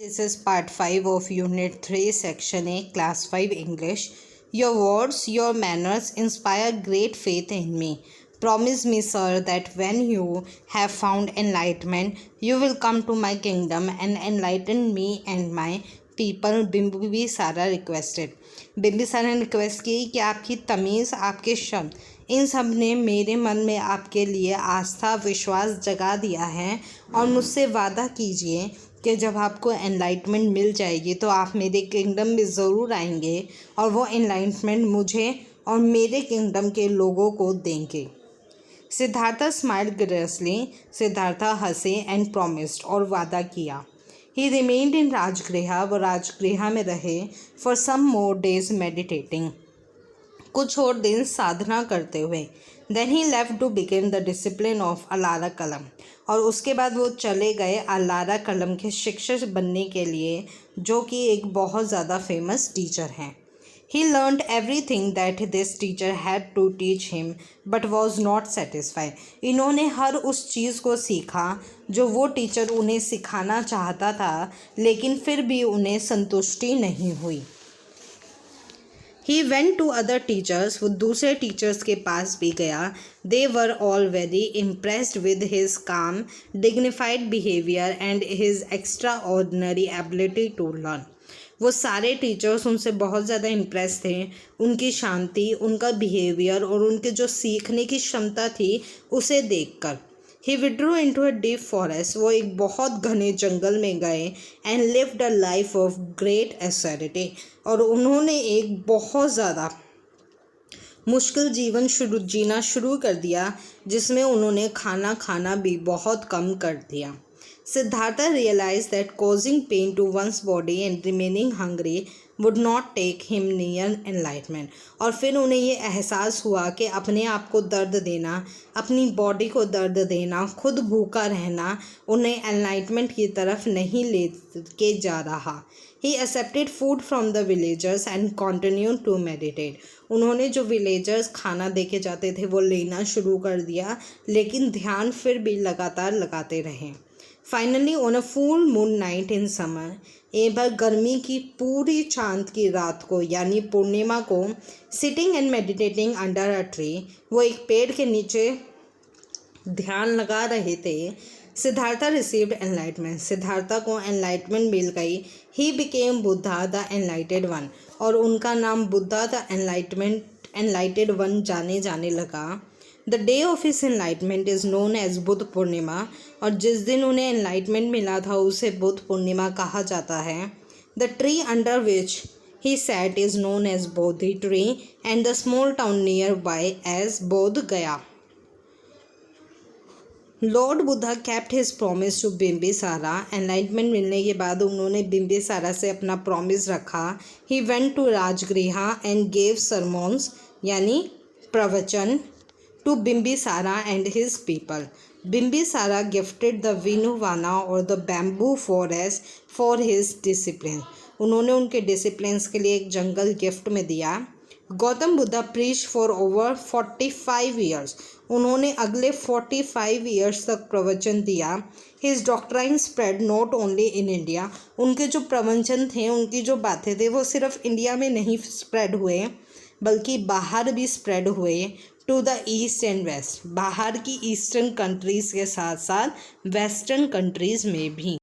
This is part 5 of Unit 3, Section A, Class 5 English. Your words, your manners inspire great faith in me. Promise me, sir, that when you have found enlightenment, you will come to my kingdom and enlighten me and my people. Bimbisara requested. Bimbisara ने request की कि आपकी तमीज़, आपके शब्द, इन सब ने मेरे मन में आपके लिए आस्था विश्वास जगा दिया है और मुझसे वादा कीजिए कि जब आपको एनलाइटमेंट मिल जाएगी तो आप मेरे किंगडम में ज़रूर आएंगे और वो एनलाइटमेंट मुझे और मेरे किंगडम के लोगों को देंगे। सिद्धार्था स्माइल्ड ग्रेसली। सिद्धार्था हंसे एंड प्रॉमिस्ड और वादा किया। He remained in Rajgriha. वो राजगृह में रहे for some more days meditating. कुछ और दिन साधना करते हुए। Then he left to begin the discipline of Alara Kalama. और उसके बाद वो चले गए अलारा कलम के शिक्षक बनने के लिए, जो कि एक बहुत ज़्यादा फेमस टीचर हैं। He learned everything that this teacher had to teach him but was not satisfied. इन्होंने हर उस चीज़ को सीखा जो वो टीचर उन्हें सिखाना चाहता था, लेकिन फिर भी उन्हें संतुष्टि नहीं हुई। He went to other teachers. वो दूसरे टीचर्स के पास भी गया। They were all very impressed with his calm dignified behaviour and his extraordinary ability to learn. वो सारे टीचर्स उनसे बहुत ज़्यादा इम्प्रेस थे, उनकी शांति, उनका बिहेवियर और उनके जो सीखने की क्षमता थी उसे देखकर। He withdrew into a deep forest. वो एक बहुत घने जंगल में गए and lived a life of great austerity. और उन्होंने एक बहुत ज़्यादा मुश्किल जीवन जीना शुरू कर दिया, जिसमें उन्होंने खाना भी बहुत कम कर दिया। Siddhartha realise that causing pain to one's body and remaining hungry would not take him near enlightenment. और फिर उन्हें ये एहसास हुआ कि अपने आप को दर्द देना, अपनी बॉडी को दर्द देना, खुद भूखा रहना उन्हें एनलाइटमेंट की तरफ नहीं ले के जा रहा। He accepted food from the villagers and continue to meditate. उन्होंने जो विलेजर्स खाना दे के जाते थे वो लेना शुरू कर दिया, लेकिन ध्यान फिर भी लगातार लगाते रहे। Finally on a full moon night in summer, एक बार गर्मी की पूरी चांद की रात को यानी पूर्णिमा को, sitting and meditating under a tree, वो एक पेड़ के नीचे ध्यान लगा रहे थे। Siddhartha received enlightenment. सिद्धार्था को एनलाइटमेंट मिल गई। He became Buddha the enlightened one. और उनका नाम बुद्धा द एनलाइटेड वन जाने लगा। The day of his enlightenment is known as Buddha Purnima. और जिस दिन उन्हें एनलाइटमेंट मिला था उसे बुद्ध पूर्णिमा कहा जाता है। The tree under which he sat is known as Bodhi tree and the small town nearby as Bodh Gaya. Lord Buddha kept his promise to Bimbisara. Enlightenment मिलने के बाद उन्होंने बिम्बिसारा से अपना प्रॉमिस रखा। He went to Rajgriha and gave sermons यानी प्रवचन to Bimbisara and his people. Bimbisara gifted the Venuvana और the bamboo forest for his discipline. उन्होंने उनके डिसिप्लिन्स के लिए एक जंगल गिफ्ट में दिया। Gautam Buddha preach for over 45 years. उन्होंने अगले 45 ईयर्स तक प्रवचन दिया। His doctrine spread not only in India. उनके जो प्रवचन थे, उनकी जो बातें थे, वो सिर्फ इंडिया में नहीं स्प्रेड हुए बल्कि बाहर भी स्प्रेड हुए। To the east and west, बाहर की ईस्टर्न कंट्रीज़ के साथ साथ वेस्टर्न कंट्रीज़ में भी।